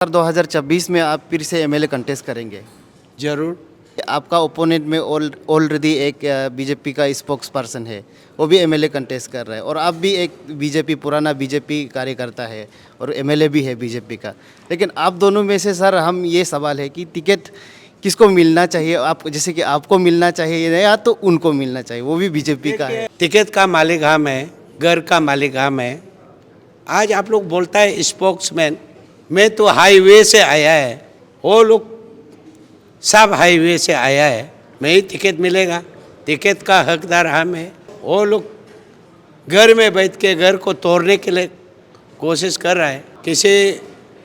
Sir 2026 में आप फिर से एमएलए कंटेस्ट करेंगे। जरूर। आपका ओपोनेंट में ऑलरेडी एक बीजेपी का स्पोक्स पर्सन है, वो भी एमएलए कंटेस्ट कर रहा है और आप भी एक बीजेपी पुराना बीजेपी कार्यकर्ता है और एमएलए भी है बीजेपी का। लेकिन आप दोनों में से सर हम ये सवाल है कि टिकट किसको मिलना चाहिए, आप जैसे कि आपको मिलना चाहिए या तो उनको मिलना चाहिए, वो भी बीजेपी का है। टिकट का मालिक हम है, घर का मालिक हम है। आज आप लोग बोलता है स्पोक्समैन, मैं तो हाईवे से आया है, वो लोग सब हाईवे से आया है, मैं ही टिकट मिलेगा। टिकट का हकदार हम है। वो लोग घर में बैठ के घर को तोड़ने के लिए कोशिश कर रहा है। किसी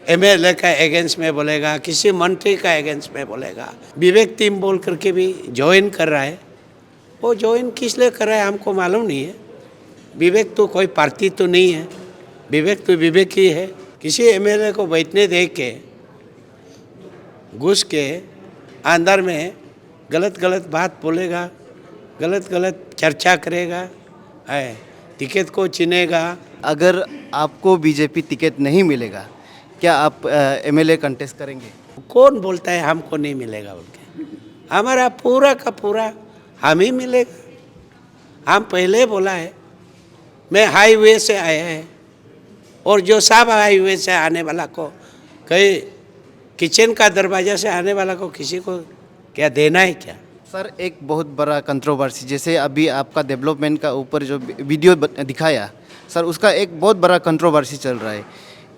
एमएलए का अगेंस्ट में बोलेगा, किसी मंत्री का अगेंस्ट में बोलेगा। विवेक टीम बोल करके भी ज्वाइन कर रहा है। वो ज्वाइन किस लिए कर रहा है हमको मालूम नहीं है। विवेक तो कोई पार्टी तो नहीं है, विवेक तो विवेक ही है। किसी एमएलए को बैठने दे के घुस के अंदर में गलत गलत बात बोलेगा, गलत गलत चर्चा करेगा, है टिकट को चुनेगा। अगर आपको बीजेपी टिकट नहीं मिलेगा, क्या आप एमएलए कंटेस्ट करेंगे? कौन बोलता है हमको नहीं मिलेगा बोल के? हमारा पूरा का पूरा हम ही मिलेगा। हम पहले बोला है, मैं हाईवे से आया है और जो सब हाईवे से आने वाला को कहीं किचन का दरवाजा से आने वाला को किसी को क्या देना है क्या? सर एक बहुत बड़ा कंट्रोवर्सी, जैसे अभी आपका डेवलपमेंट का ऊपर जो वीडियो दिखाया सर, उसका एक बहुत बड़ा कंट्रोवर्सी चल रहा है।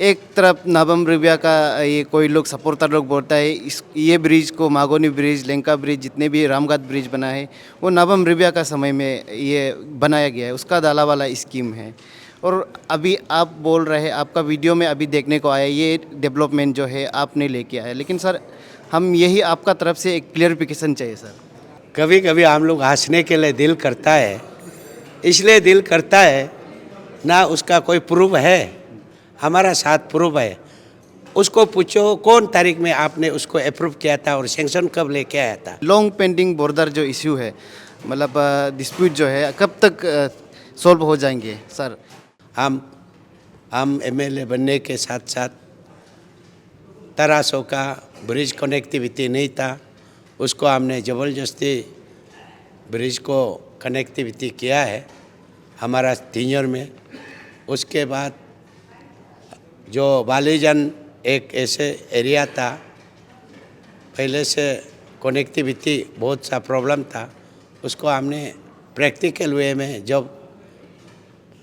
एक तरफ नाबम रिबिया का ये कोई लोग सपोर्टर लोग बोलता है ये ब्रिज को, मागोनी ब्रिज, लेंका ब्रिज, जितने भी रामघाट ब्रिज बना है वो नाबम रिबिया का समय में ये बनाया गया है, उसका दाला वाला स्कीम है। और अभी आप बोल रहे हैं, आपका वीडियो में अभी देखने को आया ये डेवलपमेंट जो है आपने लेके आया, लेकिन सर हम यही आपका तरफ से एक क्लियरिफिकेशन चाहिए सर। कभी कभी हम लोग हंसने के लिए दिल करता है, इसलिए दिल करता है ना, उसका कोई प्रूफ है? हमारा साथ प्रूफ है। उसको पूछो कौन तारीख में आपने उसको अप्रूव किया था और सैंक्शन कब लेके आया था? लॉन्ग पेंडिंग बॉर्डर जो इश्यू है, मतलब डिस्प्यूट जो है, कब तक सॉल्व हो जाएंगे सर? हम एमएलए बनने के साथ साथ तरासों का ब्रिज कनेक्टिविटी नहीं था, उसको हमने ज़बरदस्ती ब्रिज को कनेक्टिविटी किया है हमारा टीनियर में। उसके बाद जो बालीजन एक ऐसे एरिया था, पहले से कनेक्टिविटी बहुत सा प्रॉब्लम था, उसको हमने प्रैक्टिकल वे में जब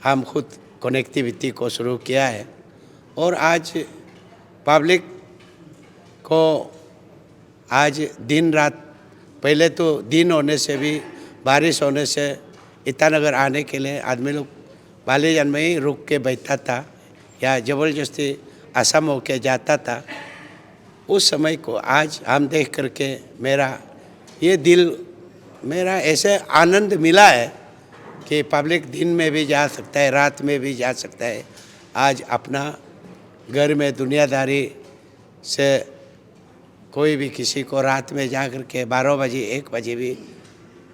हम खुद कनेक्टिविटी को शुरू किया है। और आज पब्लिक को आज दिन रात, पहले तो दिन होने से भी, बारिश होने से ईटानगर आने के लिए आदमी लोग बालीजन में ही रुक के बैठा था या ज़बरदस्ती असम होके जाता था। उस समय को आज हम देख करके मेरा ऐसे आनंद मिला है कि पब्लिक दिन में भी जा सकता है, रात में भी जा सकता है। आज अपना घर में दुनियादारी से कोई भी किसी को रात में जा कर के 12 बजे 1 बजे भी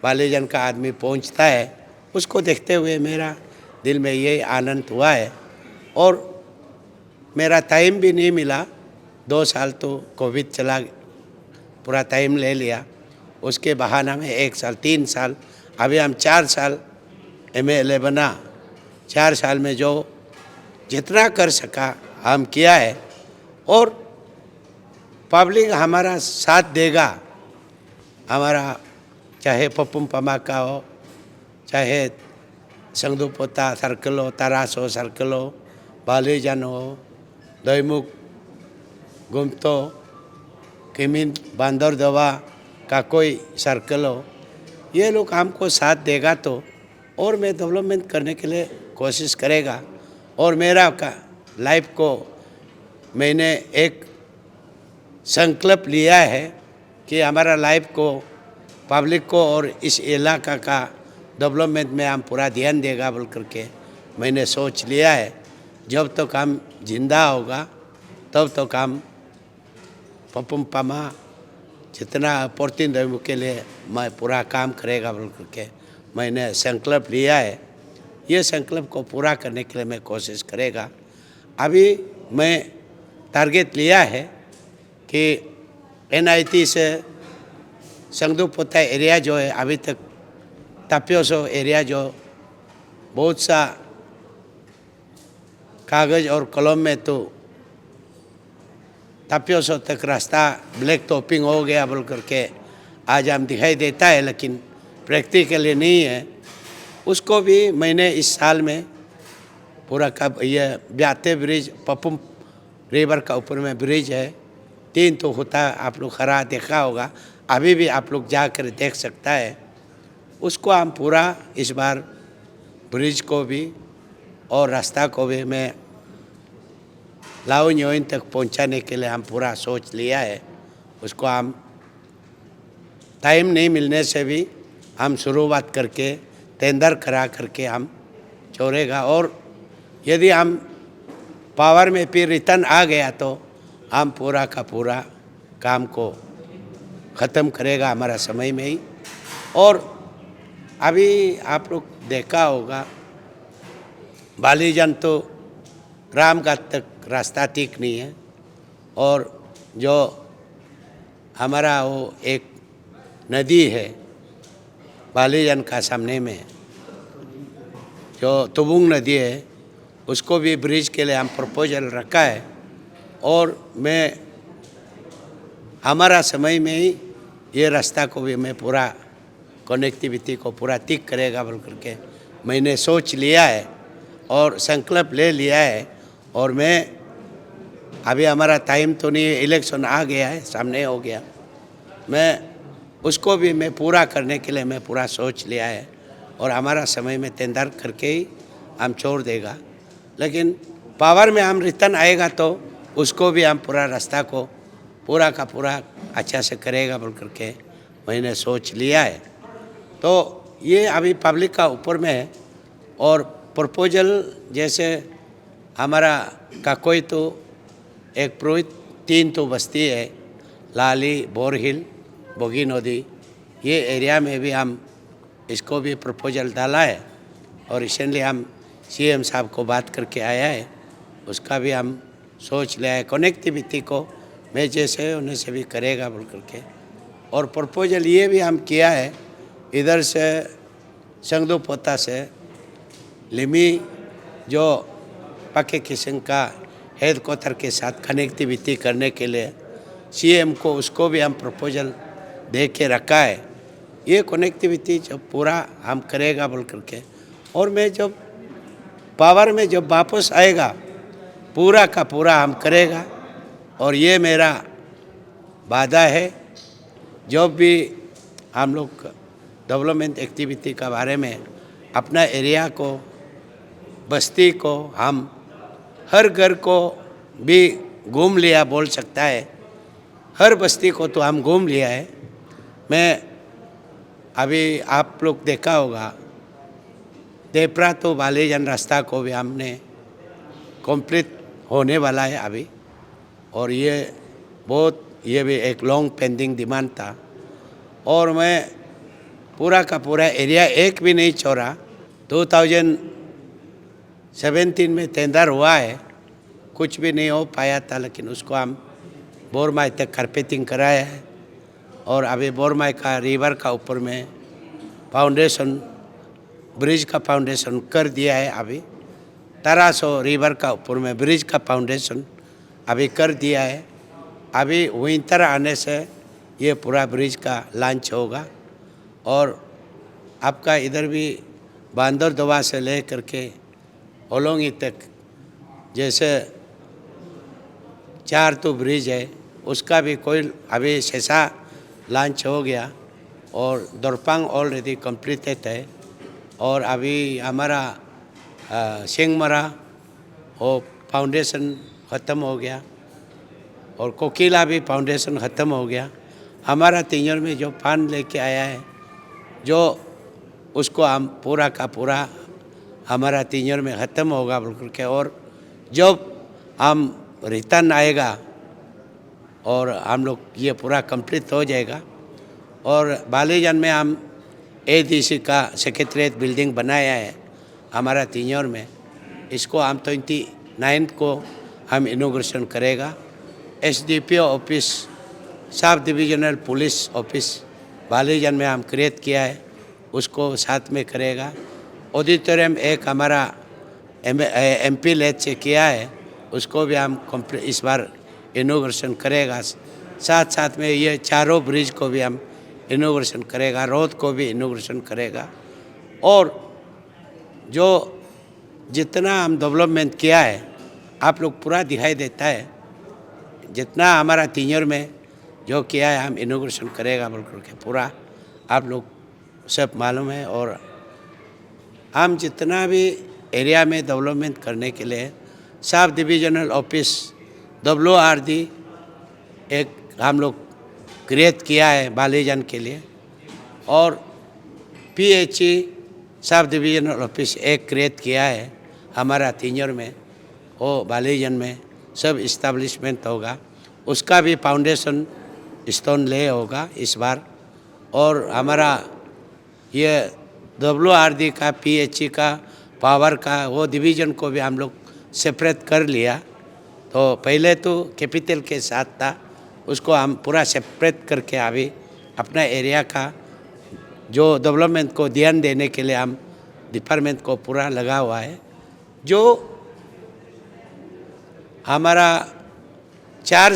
बालीजन का आदमी पहुंचता है, उसको देखते हुए मेरा दिल में ये आनंद हुआ है। और मेरा टाइम भी नहीं मिला, 2 साल तो कोविड चला, पूरा टाइम ले लिया, उसके बहाना में 1 साल 3 साल, अभी हम 4 साल एमएलए बना। 4 साल में जो जितना कर सका हम किया है और पब्लिक हमारा साथ देगा। हमारा चाहे पपुम पमाका हो, चाहे संगदुपोता सर्कल हो, तरासो सर्कल हो, बालीजन हो, दैमुख, गुमतो, किमिन, बांदर दवा का कोई सर्कल हो, ये लोग हमको साथ देगा तो और मैं डेवलपमेंट करने के लिए कोशिश करेगा। और मेरा का लाइफ को मैंने एक संकल्प लिया है कि हमारा लाइफ को पब्लिक को और इस इलाका का डेवलपमेंट में हम पूरा ध्यान देगा बोल करके मैंने सोच लिया है। जब तक हम जिंदा होगा तब तक हम पपुम पमा जितना पोर्तिन दैमु के लिए मैं पूरा काम करेगा बोल करके मैंने संकल्प लिया है। ये संकल्प को पूरा करने के लिए मैं कोशिश करेगा। अभी मैं टारगेट लिया है कि NIT से संगदुपोता एरिया जो है अभी तक ताप्योसो एरिया जो बहुत सा कागज़ और कलम में तो ताप्योसो तक रास्ता ब्लैक टॉपिंग हो गया बोल करके आज हम दिखाई देता है, लेकिन प्रैक्टिकली नहीं है। उसको भी मैंने इस साल में पूरा कब ये ब्याते ब्रिज पपुम रिवर का ऊपर में ब्रिज है, 3 तो होता आप लोग खरा देखा होगा, अभी भी आप लोग जाकर देख सकता है। उसको हम पूरा इस बार ब्रिज को भी और रास्ता को भी मैं लाओ न्योइन तक पहुंचाने के लिए हम पूरा सोच लिया है। उसको हम टाइम नहीं मिलने से भी हम शुरुआत करके टेंडर करा करके हम छोड़ेगा, और यदि हम पावर में फिर रिटर्न आ गया तो हम पूरा का पूरा काम को ख़त्म करेगा हमारा समय में ही। और अभी आप लोग देखा होगा बालीजान तो रामघाट तक रास्ता ठीक नहीं है, और जो हमारा वो एक नदी है बालीजान का सामने में जो तुबुंग नदी है, उसको भी ब्रिज के लिए हम प्रपोजल रखा है। और मैं हमारा समय में ही ये रास्ता को भी मैं पूरा कनेक्टिविटी को पूरा ठीक करेगा बोल करके मैंने सोच लिया है और संकल्प ले लिया है। और मैं अभी हमारा टाइम तो नहीं, इलेक्शन आ गया है, सामने हो गया, मैं उसको भी मैं पूरा करने के लिए मैं पूरा सोच लिया है, और हमारा समय में टेंडर करके ही हम छोड़ देगा। लेकिन पावर में हम रिटर्न आएगा तो उसको भी हम पूरा रास्ता को पूरा का पूरा अच्छा से करेगा बोल करके मैंने सोच लिया है। तो ये अभी पब्लिक का ऊपर में है। और प्रपोजल जैसे हमारा काकोई तो एक पुरोहित 3 तो बस्ती है, लाली, बोरहिल, बोगी नदी, ये एरिया में भी हम इसको भी प्रपोजल डाला है। और रिसेंटली हम CM साहब को बात करके आया है, उसका भी हम सोच लिया है कनेक्टिविटी को मैं जैसे उन्हें से भी करेगा बोल करके। और प्रपोजल ये भी हम किया है इधर से संगदुपोता से लिमी जो पके किस्म का हेडक्वार्टर के साथ कनेक्टिविटी करने के लिए CM को उसको भी हम प्रपोजल दे के रखा है। ये कनेक्टिविटी जब पूरा हम करेगा बोल करके, और मैं जब पावर में जब वापस आएगा पूरा का पूरा हम करेगा। और ये मेरा वादा है, जब भी हम लोग डेवलपमेंट एक्टिविटी का बारे में अपना एरिया को, बस्ती को, हम हर घर को भी घूम लिया बोल सकता है, हर बस्ती को तो हम घूम लिया है। मैं अभी आप लोग देखा होगा देपरा तो बालीजान रास्ता को भी हमने कंप्लीट होने वाला है अभी, और ये भी एक लॉन्ग पेंडिंग डिमांड था। और मैं पूरा का पूरा एरिया एक भी नहीं छोड़ा। 2017 में टेंडर हुआ है, कुछ भी नहीं हो पाया था, लेकिन उसको हम बोरमाई तक कारपेटिंग कराया है। और अभी बोरमाई का रिवर का ऊपर में फाउंडेशन, ब्रिज का फाउंडेशन कर दिया है। अभी तरासो रिवर का ऊपर में ब्रिज का फाउंडेशन अभी कर दिया है। अभी विंटर आने से ये पूरा ब्रिज का लॉन्च होगा। और आपका इधर भी बांदर दवा से ले करके ओलोंगी तक जैसे 4 तो ब्रिज है, उसका भी कोई अभी शेषा लॉन्च हो गया। और दोरपांग ऑलरेडी कंप्लीटेड है। और अभी हमारा सिंगमरा वो फाउंडेशन ख़त्म हो गया, और कोकिला भी फाउंडेशन ख़त्म हो गया। हमारा तिंजर में जो फंड लेके आया है, जो उसको हम पूरा का पूरा हमारा तिंजर में ख़त्म होगा बोल के। और जब हम रिटर्न आएगा और हम लोग ये पूरा कंप्लीट हो जाएगा। और बालीजान में हम ADC का सेक्रेटरीट बिल्डिंग बनाया है हमारा तिंजर में, इसको हम 29 को हम इनोग्रेशन करेगा। SDPO office, sub divisional police office Balijan में हम क्रिएट किया है, उसको साथ में करेगा। ऑडिटोरियम एक हमारा एमपी लेड से किया है, उसको भी हम इस बार इनोग्रेशन करेगा। साथ साथ में ये चारों ब्रिज को भी हम इनोग्रेशन करेगा, रोड को भी इनोग्रेशन करेगा। और जो जितना हम डेवलपमेंट किया है आप लोग पूरा दिखाई देता है, जितना हमारा तीनियर में जो किया है हम इनोग्रेशन करेगा बोल करके पूरा आप लोग सब मालूम है। और हम जितना भी एरिया में डेवलपमेंट करने के लिए सब डिविजनल ऑफिस WRD एक हम लोग क्रिएट किया है बालीजन के लिए, और PHE सब डिविजनल ऑफिस एक क्रिएट किया है हमारा तीनियर में, वो बालीजन में सब इस्टेब्लिशमेंट होगा, उसका भी फाउंडेशन स्टोन ले होगा इस बार। और हमारा ये WRD का PHE का पावर का वो डिवीज़न को भी हम लोग सेपरेट कर लिया। तो पहले तो कैपिटल के साथ था, उसको हम पूरा सेपरेट करके अभी अपना एरिया का जो डेवलपमेंट को ध्यान देने के लिए हम डिपार्टमेंट को पूरा लगा हुआ है। जो हमारा 4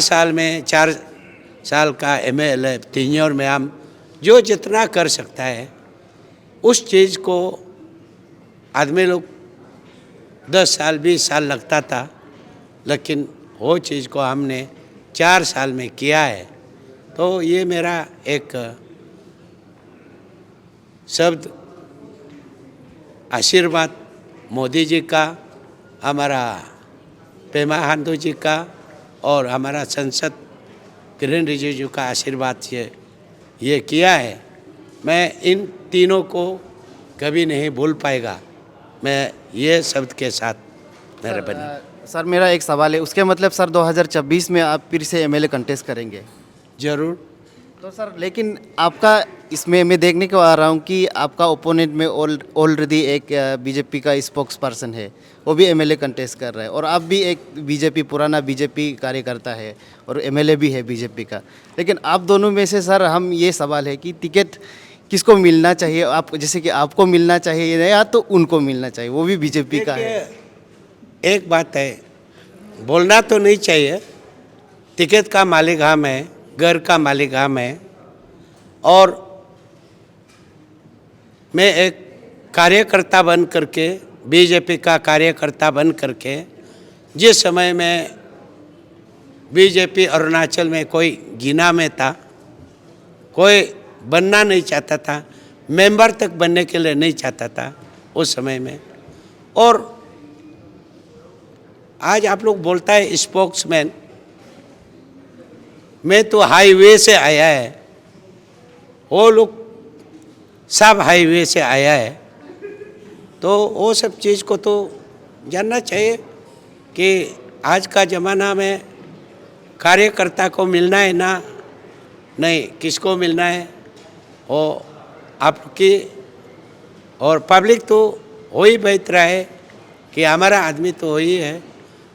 साल का MLA टीनियर में हम जो जितना कर सकता है उस चीज़ को आदमी लोग 10 साल 20 साल लगता था, लेकिन वो चीज़ को हमने 4 साल में किया है। तो ये मेरा एक शब्द आशीर्वाद मोदी जी का, हमारा पेमा खांडू जी का और हमारा संसद किरण रिजिजू का आशीर्वाद से ये किया है। मैं इन तीनों को कभी नहीं भूल पाएगा। मैं ये शब्द के साथ मेरे बने। सर मेरा एक सवाल है, उसके मतलब सर 2026 में आप फिर से MLA कंटेस्ट करेंगे? जरूर। तो सर लेकिन आपका इसमें मैं देखने को आ रहा हूँ कि आपका ओपोनेंट में ऑलरेडी एक बीजेपी का स्पोक्स पर्सन है, वो भी MLA कंटेस्ट कर रहा है, और आप भी एक पुराना बीजेपी कार्यकर्ता है और MLA भी है बीजेपी का। लेकिन आप दोनों में से सर हम ये सवाल है कि टिकट किसको मिलना चाहिए? आप जैसे कि आपको मिलना चाहिए या तो उनको मिलना चाहिए, वो भी बीजेपी का है। एक बात है, बोलना तो नहीं चाहिए, टिकट का मालिक हम है, घर का मालिक हम है। और मैं एक कार्यकर्ता बन करके, बीजेपी का कार्यकर्ता बन करके, जिस समय में बीजेपी अरुणाचल में कोई गिना में था, कोई बनना नहीं चाहता था, मेंबर तक बनने के लिए नहीं चाहता था उस समय में। और आज आप लोग बोलता है स्पोक्समैन, मैं तो हाईवे से आया है, वो लोग सब हाईवे से आया है। तो वो सब चीज़ को तो जानना चाहिए कि आज का ज़माना में कार्यकर्ता को मिलना है ना नहीं, किसको मिलना है वो आपकी। और पब्लिक तो हो ही बेहत रहा है कि हमारा आदमी तो वही है।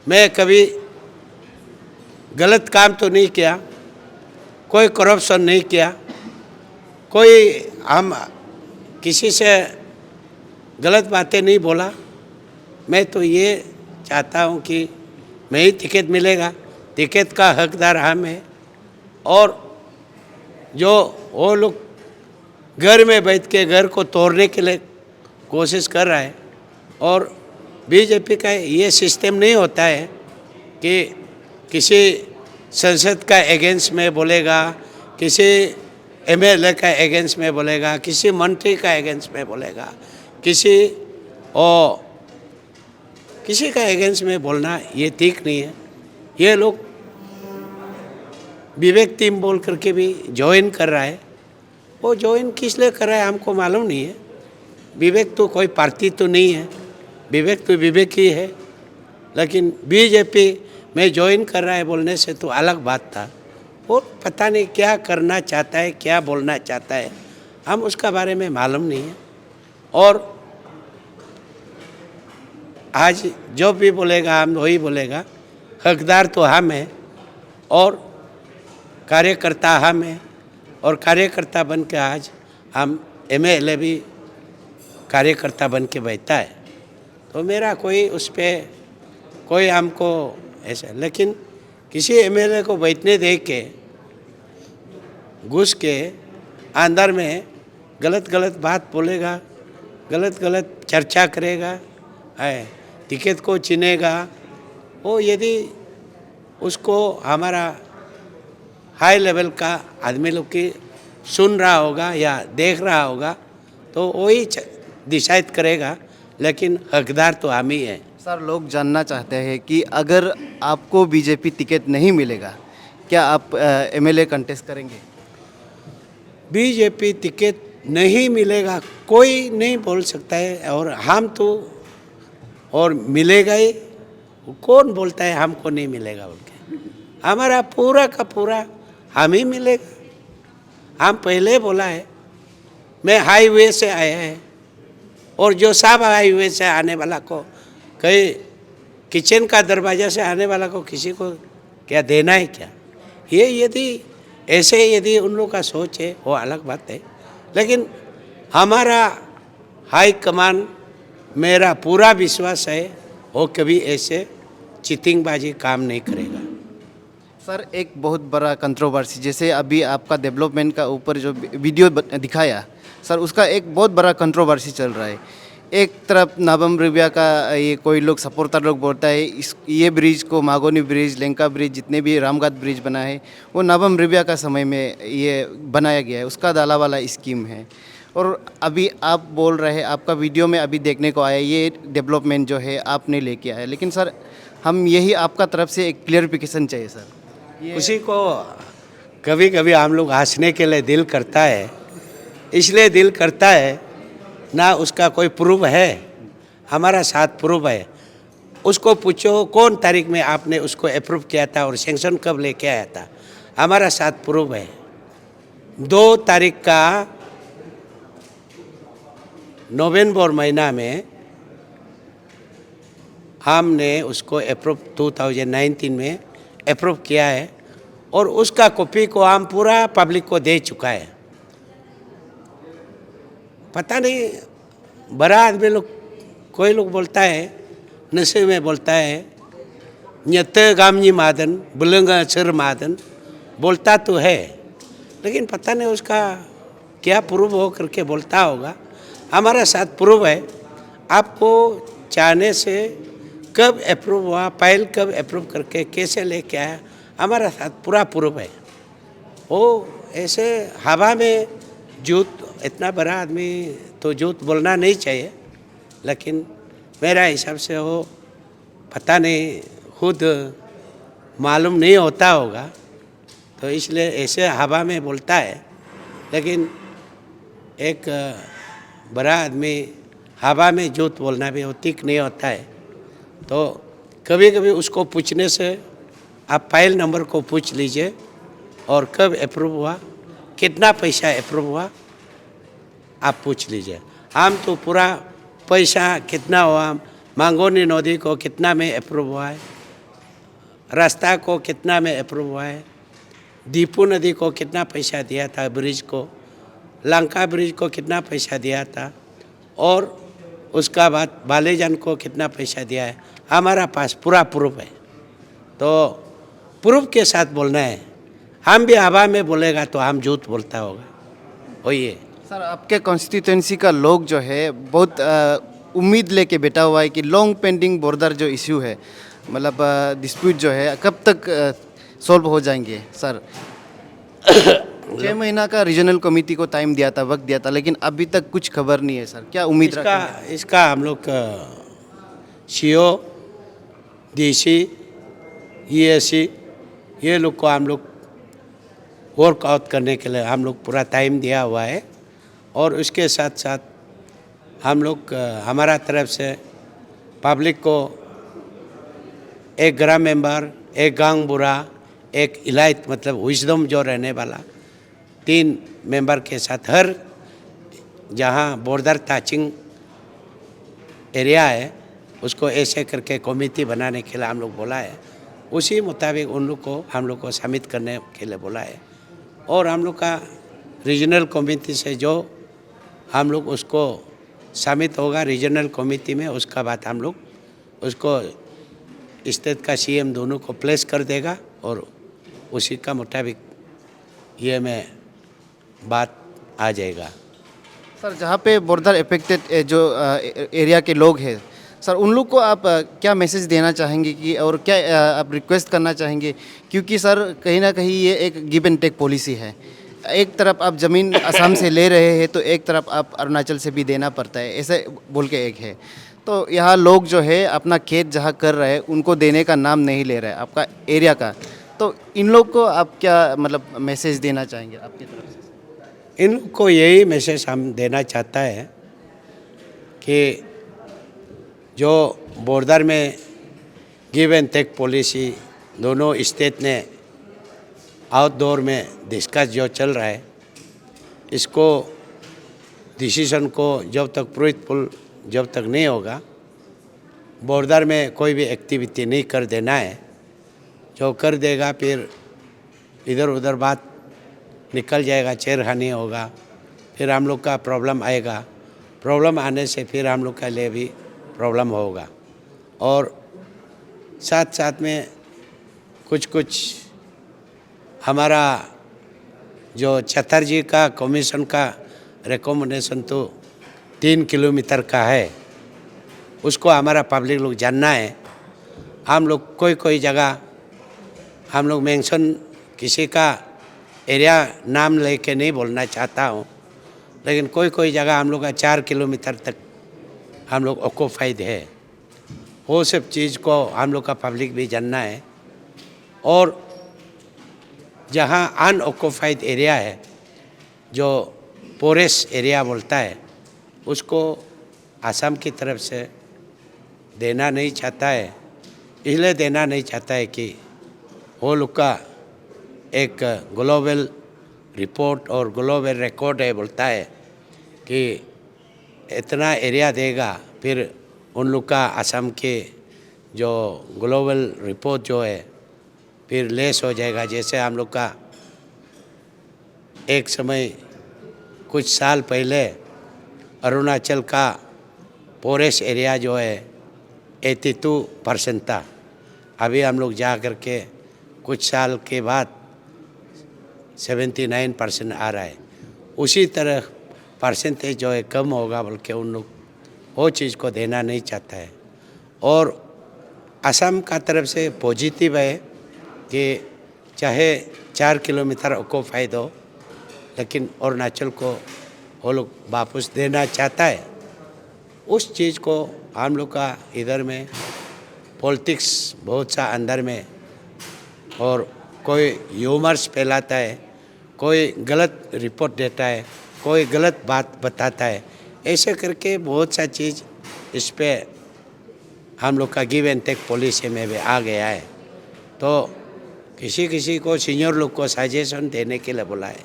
मैं कभी गलत काम तो नहीं किया, कोई करप्शन नहीं किया, कोई हम किसी से गलत बातें नहीं बोला। मैं तो ये चाहता हूँ कि मैं ही टिकट मिलेगा, टिकट का हकदार हम है। और जो वो लोग घर में बैठ के घर को तोड़ने के लिए कोशिश कर रहा है, और बीजेपी का ये सिस्टम नहीं होता है कि किसी संसद का अगेंस्ट में बोलेगा, किसी MLA का अगेंस्ट में बोलेगा, किसी मंत्री का अगेंस्ट में बोलेगा, किसी का अगेंस्ट में बोलना ये ठीक नहीं है। ये लोग विवेक टीम बोल करके भी ज्वाइन कर रहा है, वो ज्वाइन किस लिए कर रहा है हमको मालूम नहीं है। विवेक तो कोई पार्टी तो नहीं है, विवेक तो विवेक ही है। लेकिन बीजेपी में ज्वाइन कर रहा है बोलने से तो अलग बात था। और पता नहीं क्या करना चाहता है, क्या बोलना चाहता है, हम उसका बारे में मालूम नहीं है। और आज जो भी बोलेगा हम वही बोलेगा। हकदार तो हम हैं और कार्यकर्ता हम हैं, और कार्यकर्ता बन के आज हम एमएलए भी कार्यकर्ता बन के बैठा है। तो मेरा कोई उस पर कोई हमको ऐसा, लेकिन किसी एमएलए को बैठने दे के घुस के अंदर में गलत गलत बात बोलेगा, गलत गलत चर्चा करेगा, है टिकट को चुनेगा, वो यदि उसको हमारा हाई लेवल का आदमी लोग की सुन रहा होगा या देख रहा होगा तो वही डिसाइड करेगा, लेकिन हकदार तो हम ही हैं। सर, लोग जानना चाहते हैं कि अगर आपको बीजेपी टिकट नहीं मिलेगा, क्या आप एमएलए कंटेस्ट करेंगे? बीजेपी टिकट नहीं मिलेगा कोई नहीं बोल सकता है, और हम तो और मिलेगा ही, कौन बोलता है हमको नहीं मिलेगा बोल के? हमारा पूरा का पूरा हम ही मिलेगा। हम पहले बोला है, मैं हाईवे से आया है, और जो सब हाईवे से आने वाला को कहीं किचन का दरवाज़ा से आने वाला को किसी को क्या देना है क्या? ये यदि ऐसे यदि उन लोगों का सोच है वो अलग बात है, लेकिन हमारा हाई कमान मेरा पूरा विश्वास है वो कभी ऐसे चीटिंगबाजी काम नहीं करेगा। सर, एक बहुत बड़ा कंट्रोवर्सी, जैसे अभी आपका डेवलपमेंट का ऊपर जो वीडियो दिखाया सर, उसका एक बहुत बड़ा कंट्रोवर्सी चल रहा है। एक तरफ नाबम रिबिया का ये कोई लोग सपोर्टर लोग बोलता है ये ब्रिज को, मागोनी ब्रिज, लेंका ब्रिज, जितने भी रामघाट ब्रिज बना है वो नाबम रिबिया का समय में ये बनाया गया है, उसका दाला वाला स्कीम है। और अभी आप बोल रहे हैं, आपका वीडियो में अभी देखने को आया ये डेवलपमेंट जो है आपने लेके आया, लेकिन सर हम यही आपका तरफ से एक क्लियरिफिकेशन चाहिए सर। उसी को कभी कभी हम लोग हंसने के लिए दिल करता है, इसलिए दिल करता है ना, उसका कोई प्रूफ है, हमारा साथ प्रूफ है। उसको पूछो कौन तारीख में आपने उसको अप्रूव किया था और सेंक्शन कब लेके आया था, हमारा साथ प्रूफ है। 2 तारीख का नवंबर महीना में हमने उसको अप्रूव 2019 में अप्रूव किया है, और उसका कॉपी को हम पूरा पब्लिक को दे चुका है। पता नहीं बड़ा आदमी लोग, कोई लोग बोलता है नशे में बोलता है न्यत गामनी मादन बुलंगा सर मादन, बोलता तो है, लेकिन पता नहीं उसका क्या प्रूफ हो करके बोलता होगा। हमारा साथ प्रूफ है। आपको चाहने से कब अप्रूव हुआ, फाइल कब अप्रूव करके कैसे लेके आया, हमारा साथ पूरा प्रूफ है। वो ऐसे हवा में झूठ, इतना बड़ा आदमी तो झूठ बोलना नहीं चाहिए, लेकिन मेरा हिसाब से वो पता नहीं खुद मालूम नहीं होता होगा, तो इसलिए ऐसे हवा में बोलता है। लेकिन एक बड़ा आदमी हवा में झूठ बोलना भी ठीक नहीं होता है। तो कभी कभी उसको पूछने से आप फाइल नंबर को पूछ लीजिए, और कब अप्रूव हुआ, कितना पैसा अप्रूव हुआ, आप पूछ लीजिए। हम तो पूरा पैसा कितना हुआ, मांगोनी नदी को कितना में अप्रूव हुआ है, रास्ता को कितना में अप्रूव हुआ है, दीपू नदी को कितना पैसा दिया था, ब्रिज को, लंका ब्रिज को कितना पैसा दिया था, और उसका बाद बालेजान को कितना पैसा दिया है, हमारा पास पूरा प्रूफ है। तो प्रूफ के साथ बोलना है। हम भी हवा में बोलेगा तो हम झूठ बोलता होगा, वही है। सर, आपके कॉन्स्टिट्यूंसी का लोग जो है बहुत उम्मीद लेके बैठा हुआ है कि लॉन्ग पेंडिंग बॉर्डर जो इश्यू है, मतलब डिस्प्यूट जो है, कब तक सॉल्व हो जाएंगे सर? 6 महीना का रीजनल कमेटी को टाइम दिया था, वक्त दिया था, लेकिन अभी तक कुछ खबर नहीं है सर। क्या उम्मीद रखते हैं? इसका हम लोग सीओ, डीसी, ईएससी ये लोग को हम लोग वर्कआउट करने के लिए हम लोग पूरा टाइम दिया हुआ है, और उसके साथ साथ हम लोग हमारा तरफ से पब्लिक को एक ग्राम मेंबर, एक गांव बुरा, एक इलाइट मतलब विजडम जो रहने वाला 3 मेंबर के साथ हर जहां बॉर्डर टचिंग एरिया है उसको ऐसे करके कमेटी बनाने के लिए हम लोग बोला है। उसी मुताबिक उन लोग को हम लोग को समिट करने के लिए बोला है। और हम लोग का रीजनल कमेटी से जो हम लोग उसको समिट होगा रीजनल कमेटी में, उसका बाद हम लोग उसको स्टेट का सीएम दोनों को प्लेस कर देगा और उसी का मुताबिक ये में बात आ जाएगा। सर जहाँ पे बॉर्डर अफेक्टेड जो एरिया के लोग हैं सर, उन लोग को आप क्या मैसेज देना चाहेंगे कि और क्या आप रिक्वेस्ट करना चाहेंगे, क्योंकि सर कहीं ना कहीं ये एक गिव एंड टेक पॉलिसी है। एक तरफ आप ज़मीन असम से ले रहे हैं तो एक तरफ आप अरुणाचल से भी देना पड़ता है, ऐसे बोल के एक है। तो यहाँ लोग जो है अपना खेत जहाँ कर रहे हैं उनको देने का नाम नहीं ले रहे हैं आपका एरिया का। तो इन लोग को आप क्या मतलब मैसेज देना चाहेंगे आपकी तरफ से? इन लोग को यही मैसेज हम देना चाहता है कि जो बॉर्डर में गिव एंड टेक पॉलिसी दोनों स्टेट ने आउटडोर में डिस्कस जो चल रहा है, इसको डिसीजन को जब तक फ्रूटफुल जब तक नहीं होगा, बॉर्डर में कोई भी एक्टिविटी नहीं कर देना है। जो कर देगा फिर इधर उधर बात निकल जाएगा, छेड़खानी होगा, फिर हम लोग का प्रॉब्लम आएगा। प्रॉब्लम आने से फिर हम लोग के लिए भी प्रॉब्लम होगा। और साथ साथ में कुछ हमारा जो चटर्जी का कमीशन का रिकमेंडेशन तो 3 किलोमीटर का है, उसको हमारा पब्लिक लोग जानना है। हम लोग कोई जगह हम लोग मेंशन किसी का एरिया नाम लेके नहीं बोलना चाहता हूँ, लेकिन कोई जगह हम लोग का 4 किलोमीटर तक हम लोग ऑक्यूपाइड है। वो सब चीज़ को हम लोग का पब्लिक भी जानना है। और जहाँ अनऑक्यूपाइड एरिया है, जो फॉरेस्ट एरिया बोलता है, उसको असम की तरफ से देना नहीं चाहता है। इसलिए देना नहीं चाहता है कि वो लोग का एक ग्लोबल रिपोर्ट और ग्लोबल रिकॉर्ड है, बोलता है कि इतना एरिया देगा, फिर उन लोग का असम के जो ग्लोबल रिपोर्ट जो है फिर लेस हो जाएगा। जैसे हम लोग का एक समय कुछ साल पहले अरुणाचल का फॉरेस्ट एरिया जो है 82% था, अभी हम लोग जा कर के कुछ साल के बाद 79% आ रहा है। उसी तरह परसेंटेज जो है कम होगा, बल्कि उन लोग वो चीज़ को देना नहीं चाहता है। और असम का तरफ से पॉजिटिव है कि चाहे 4 किलोमीटर ऑक्यूपाइड हो, लेकिन अरुणाचल को वो लोग वापस देना चाहता है। उस चीज़ को हम लोग का इधर में पॉलिटिक्स बहुत सा अंदर में, और कोई ह्यूमर्स फैलाता है, कोई गलत रिपोर्ट देता है, कोई गलत बात बताता है। ऐसे करके बहुत सा चीज़ इस पे हम लोग का गिव एंड टेक पॉलिसी में भी आ गया है। तो किसी को सीनियर लोग को सजेशन देने के लिए बोला है।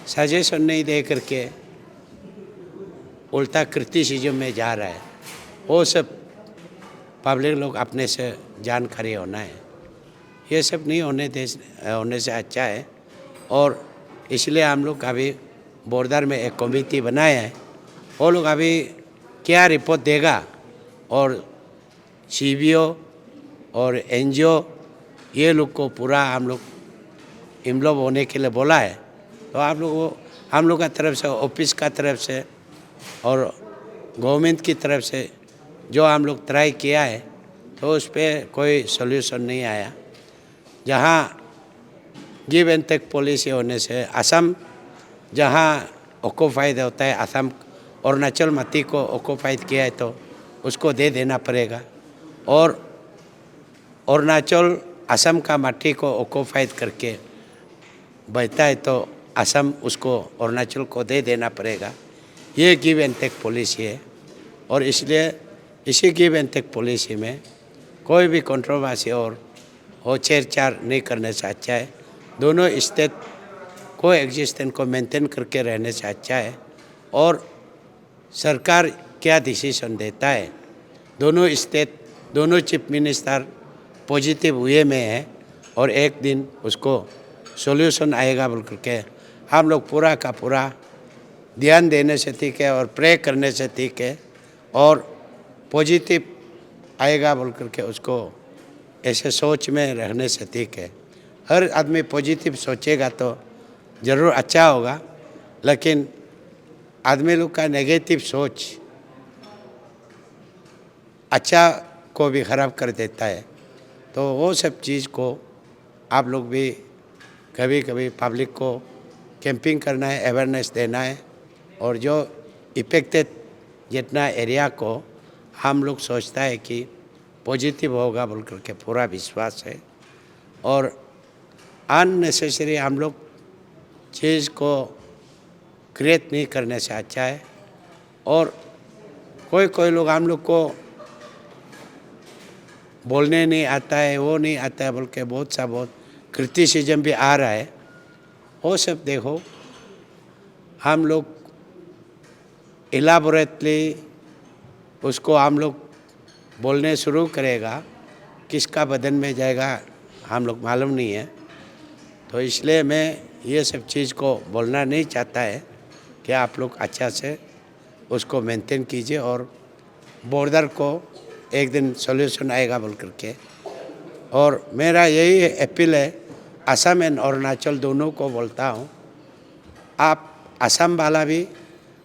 सजेशन नहीं दे करके उल्टा क्रिटिसिज्म में जा रहा है। वो सब पब्लिक लोग अपने से जानकारी होना है। ये सब नहीं होने से अच्छा है। और इसलिए हम लोग अभी बॉर्डर में एक कमेटी बनाया है। वो लोग अभी क्या रिपोर्ट देगा, और सीबीओ और एनजीओ ये लोग को पूरा हम लोग इन्वॉल्व होने के लिए बोला है। तो आप लोग वो हम लोग का तरफ से, ऑफिस का तरफ से और गवर्नमेंट की तरफ से जो हम लोग ट्राई किया है, तो उस पर कोई सॉल्यूशन नहीं आया। जहाँ गिव एंड टेक पॉलिसी होने से असम जहाँ ऑक्यूपाइड होता है, असम अरुणाचल मती को ऑक्यूपाइड किया है तो उसको दे देना पड़ेगा। और अरुणाचल असम का मट्टी को ऑक्यूपाइड करके बचता है तो असम उसको अरुणाचल को दे देना पड़ेगा। ये गिव एंड टेक पॉलिसी है। और इसलिए इसी गिव एंड टेक पॉलिसी में कोई भी कंट्रोवर्सी और हो छेड़छाड़ नहीं करने से अच्छा है। दोनों स्टेट को एग्जिस्टेंस को मेंटेन करके रहने से अच्छा है। और सरकार क्या डिसीजन देता है, दोनों स्टेट, दोनों चीफ मिनिस्टर पॉजिटिव वे में है और एक दिन उसको सॉल्यूशन आएगा बोल करके हम लोग पूरा का पूरा ध्यान देने से ठीक है और प्रे करने से ठीक है और पॉजिटिव आएगा बोल करके उसको ऐसे सोच में रहने से ठीक है। हर आदमी पॉजिटिव सोचेगा तो ज़रूर अच्छा होगा, लेकिन आदमी लोग का नेगेटिव सोच अच्छा को भी ख़राब कर देता है। तो वो सब चीज़ को आप लोग भी कभी कभी पब्लिक को कैंपिंग करना है, अवेयरनेस देना है और जो इफेक्टेड जितना एरिया को हम लोग सोचता है कि पॉजिटिव होगा बोल करके पूरा विश्वास है और अननेसेसरी हम लोग चीज़ को क्रिएट नहीं करने से अच्छा है। और कोई लोग हम लोग को बोलने नहीं आता है, वो नहीं आता है बोल के बहुत क्रिटिसिज्म भी आ रहा है। वो सब देखो, हम लोग इलाबोरेटली उसको हम लोग बोलने शुरू करेगा, किसका बदन में जाएगा हम लोग मालूम नहीं है। तो इसलिए मैं ये सब चीज़ को बोलना नहीं चाहता है कि आप लोग अच्छा से उसको मेंटेन कीजिए और बॉर्डर को एक दिन सॉल्यूशन आएगा बोल करके। और मेरा यही अपील है, असम एंड अरुणाचल दोनों को बोलता हूँ, आप असम वाला भी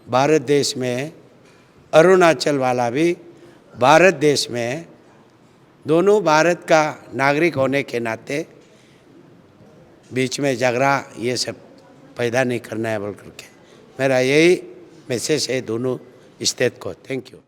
भारत देश में है, अरुणाचल वाला भी भारत देश में है, दोनों भारत का नागरिक होने के नाते बीच में झगड़ा ये सब पैदा नहीं करना है बोल करके मेरा यही मैसेज है दोनों स्टेट को। Thank you.